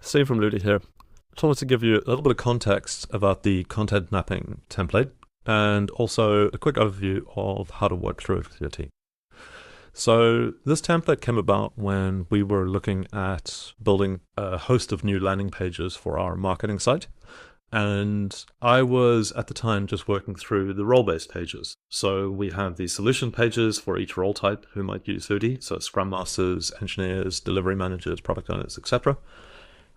Steve from Ludi here. I just wanted to give you a little bit of context about the content mapping template and also a quick overview of how to work through it with your team. So this template came about when we were looking at building a host of new landing pages for our marketing site. And I was at the time just working through the role-based pages. So we have the solution pages for each role type who might use Ludi, so Scrum Masters, engineers, delivery managers, product owners, etc.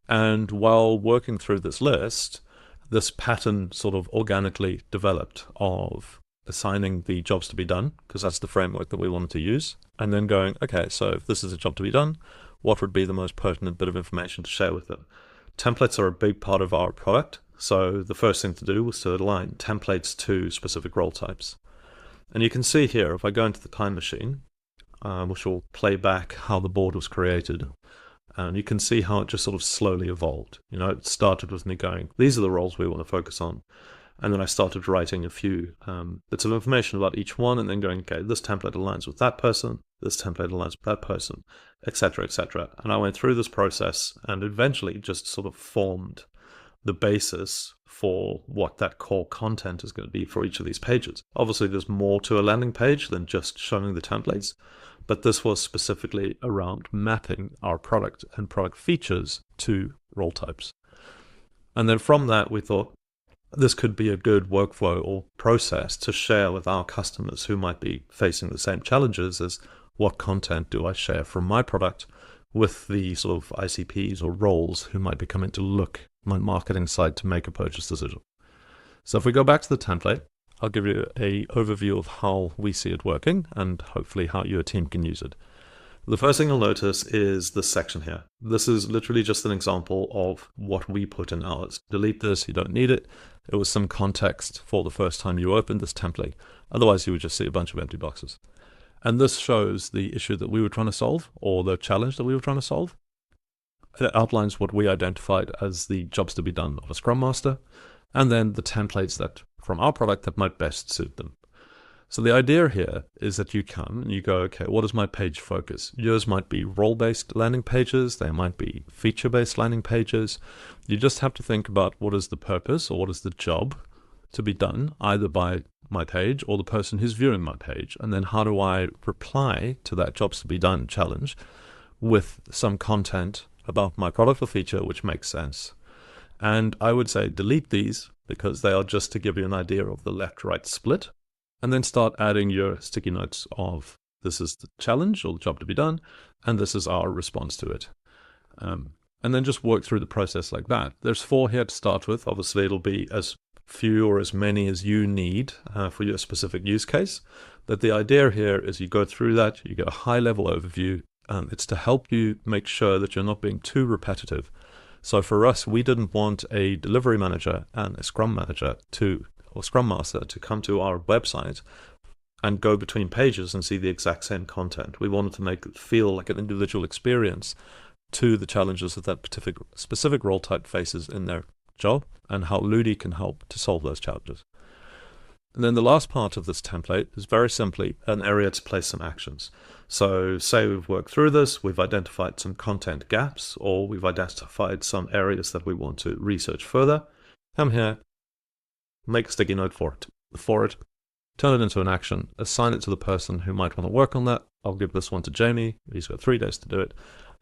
And while working through this list, this pattern sort of organically developed of assigning the jobs to be done, because that's the framework that we wanted to use, and then going, okay, so if this is a job to be done, what would be the most pertinent bit of information to share with them? Templates are a big part of our product, so the first thing to do was to align templates to specific role types. And you can see here, if I go into the time machine, which will play back how the board was created, and you can see how it just sort of slowly evolved. You know, it started with me going, these are the roles we want to focus on. And then I started writing a few bits of information about each one and then going, okay, this template aligns with that person, this template aligns with that person, etc., etc. And I went through this process and eventually just sort of formed the basis for what that core content is going to be for each of these pages. Obviously, there's more to a landing page than just showing the templates, but this was specifically around mapping our product and product features to role types. And then from that, we thought this could be a good workflow or process to share with our customers who might be facing the same challenges as what content do I share from my product with the sort of ICPs or roles who might be coming to look at my marketing site to make a purchase decision. So if we go back to the template, I'll give you an overview of how we see it working and hopefully how your team can use it. The first thing you'll notice is this section here. This is literally just an example of what we put in ours. Delete this, you don't need it. It was some context for the first time you opened this template. Otherwise, you would just see a bunch of empty boxes. And this shows the issue that we were trying to solve, or the challenge that we were trying to solve. It outlines what we identified as the jobs to be done of a Scrum Master, and then the templates that from our product that might best suit them. So the idea here is that you come and you go, okay, what is my page focus? Yours might be role-based landing pages. They might be feature-based landing pages. You just have to think about what is the purpose or what is the job to be done either by my page or the person who's viewing my page. And then how do I reply to that jobs to be done challenge with some content about my product or feature which makes sense. And I would say delete these because they are just to give you an idea of the left-right split. And then start adding your sticky notes of this is the challenge or the job to be done, and this is our response to it. And then just work through the process like that. There's 4 here to start with. Obviously, it'll be as few or as many as you need for your specific use case. But the idea here is you go through that, you get a high-level overview. It's to help you make sure that you're not being too repetitive. So for us, we didn't want a delivery manager and a Scrum manager or Scrum Master to come to our website and go between pages and see the exact same content. We wanted to make it feel like an individual experience to the challenges that specific role type faces in their job and how Ludi can help to solve those challenges. And then the last part of this template is very simply an area to place some actions. So say we've worked through this, we've identified some content gaps, or we've identified some areas that we want to research further. Come here, make a sticky note for it, turn it into an action, assign it to the person who might want to work on that. I'll give this one to Jamie. He's got 3 days to do it.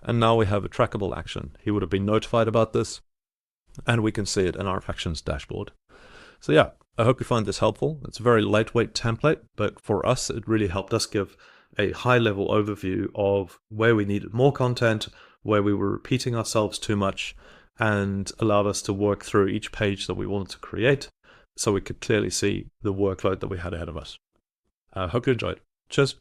And now we have a trackable action. He would have been notified about this, and we can see it in our actions dashboard. So yeah, I hope you find this helpful. It's a very lightweight template, but for us, it really helped us give a high-level overview of where we needed more content, where we were repeating ourselves too much, and allowed us to work through each page that we wanted to create so we could clearly see the workload that we had ahead of us. I hope you enjoyed. Cheers.